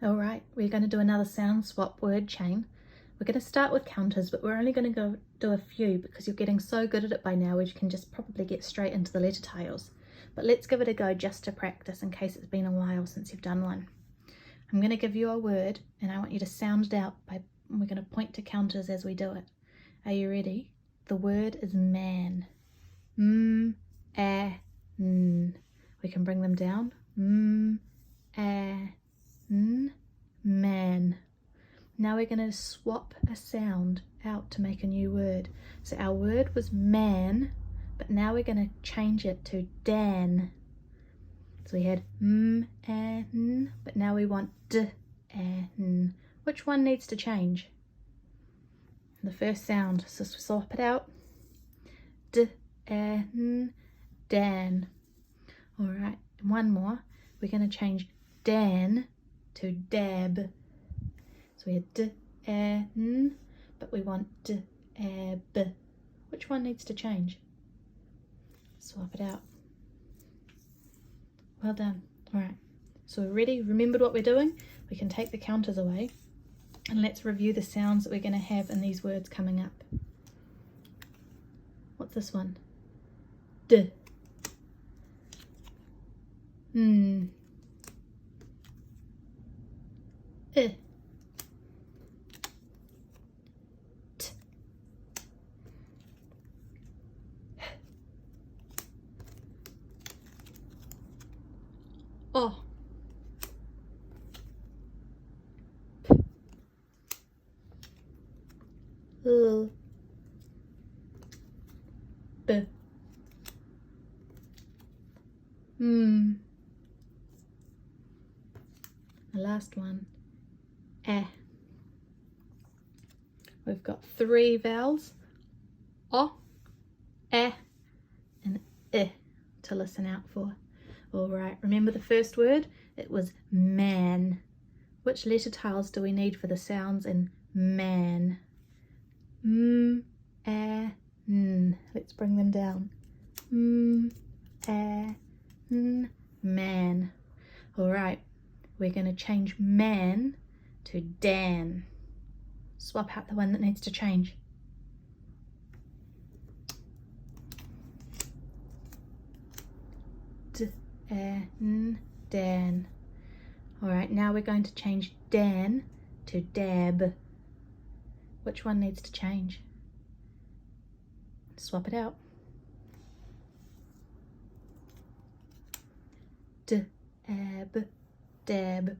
All right, we're going to do another sound swap word chain. We're going to start with counters, but we're only going to go do a few because you're getting so good at it by now, we can just probably get straight into the letter tails. But let's give it a go just to practice in case it's been a while since you've done one. I'm going to give you a word and I want you to sound it out we're going to point to counters as we do it. Are you ready? The word is man. M, a, n. We can bring them down. M, a, n, man. Now we're going to swap a sound out to make a new word. So our word was man, but now we're going to change it to Dan. So we had m, a, n, but now we want d, a, n. Which one needs to change? The first sound, so swap it out. D, a, n, Dan. All right, and one more. We're going to change Dan to dab. So we had d, a, n, but we want d, a, b. Which one needs to change? Swap it out. Well done. All right, so we're ready. Remembered what we're doing? We can take the counters away and let's review the sounds that we're going to have in these words coming up. What's this one? D. N. I. T. O. L. B. M. The last one, A. We've got three vowels, O, A, and I to listen out for. All right, remember the first word? It was man. Which letter tiles do we need for the sounds in man? M, A, N. Let's bring them down. M, A, N, man. All right, we're going to change man to Dan. Swap out the one that needs to change. D, A, N, Dan. All right, now we're going to change Dan to dab. Which one needs to change? Swap it out. D-ab, dab.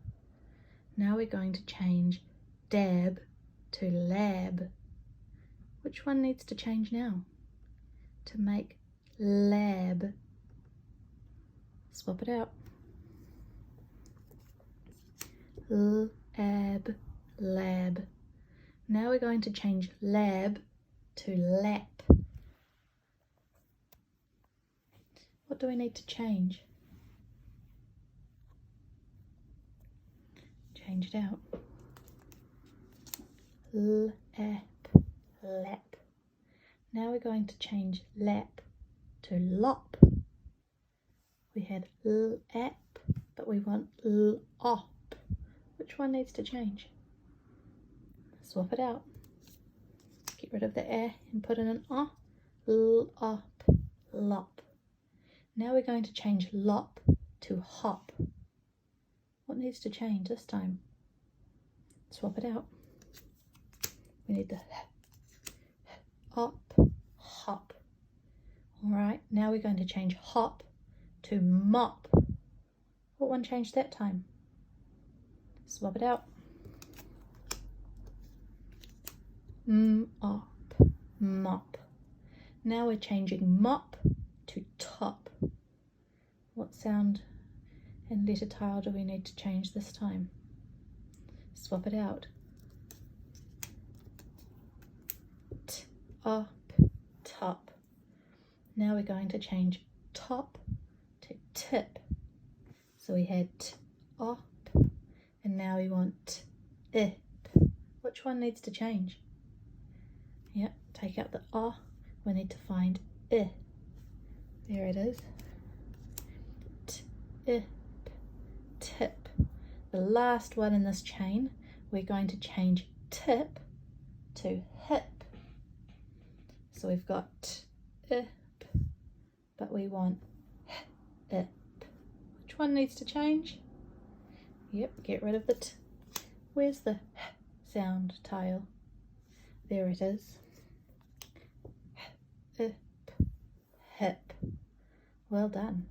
Now we're going to change dab to lab. Which one needs to change now to make lab? Swap it out. L-ab, lab. Now we're going to change lab to lap. What do we need to change? Change it out. Lap, lap. Now we're going to change lap to lop. We had lap, but we want lop. Which one needs to change? Swap it out. Get rid of the a and put in an o. Lop, lop. Now we're going to change lop to hop. What needs to change this time? Swap it out. We need the hop, hop. All right, now we're going to change hop to mop. What one changed that time? Swap it out. Mop, mop. Now we're changing mop to top. What sound and letter tile do we need to change this time? Swap it out. Top, top. Now we're going to change top to tip. So we had top, and now we want ip. Which one needs to change? Yep, take out the o. We need to find I. There it is. Tip, tip. The last one in this chain, we're going to change tip to hip. So we've got ip, but we want ip. Which one needs to change? Yep, get rid of the where's the sound tail? There it is. Ip, hip. Well done.